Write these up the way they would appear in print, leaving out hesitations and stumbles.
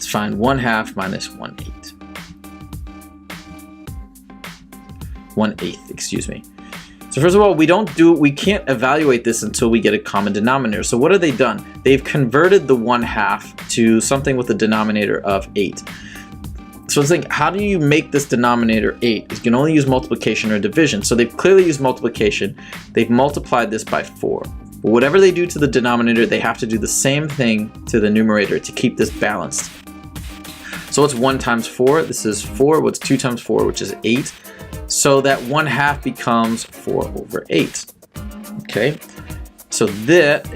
Let's find 1/2 minus 1/8. 1/8, excuse me. So first of all, we can't evaluate this until we get a common denominator. So what have they done? They've converted the 1/2 to something with a denominator of 8. So let's think, how do you make this denominator 8? You can only use multiplication or division. So they've clearly used multiplication. They've multiplied this by 4. But whatever they do to the denominator, they have to do the same thing to the numerator to keep this balanced. So what's 1 times 4? This is 4. What's 2 times 4, which is 8. So that 1/2 becomes 4/8. Okay, so that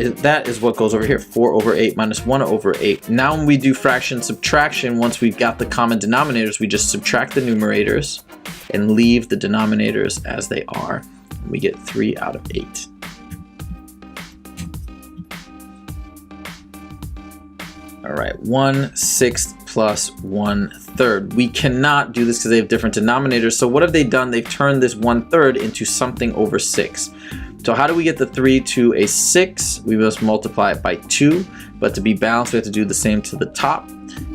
is what goes over here, 4/8 minus 1/8. Now when we do fraction subtraction, once we've got the common denominators, we just subtract the numerators and leave the denominators as they are. We get 3 out of 8. All right, 1/6 plus 1/3. We cannot do this because they have different denominators. So what have they done? They've turned this 1/3 into something over 6. So how do we get the 3 to a 6? We must multiply it by 2, but to be balanced, we have to do the same to the top.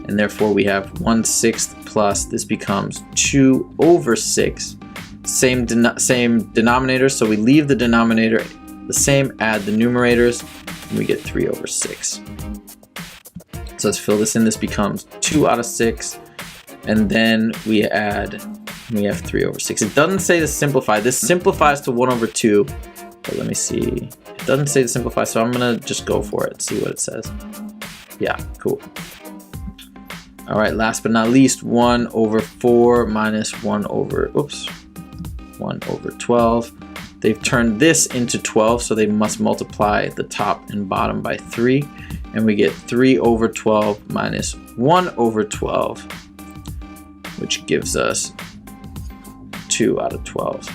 And therefore we have 1/6 plus, this becomes 2/6. Same denominator, so we leave the denominator the same, add the numerators, and we get 3/6. So let's fill this in. This becomes 2 out of 6, and then we have 3/6. It doesn't say to simplify. This simplifies to 1/2, but let me see. It doesn't say to simplify, so I'm gonna just go for it, see what it says. Yeah, cool. All right, last but not least, 1/4 minus 1/12. They've turned this into 12, so they must multiply the top and bottom by 3. And we get 3/12 minus 1/12, which gives us 2 out of 12.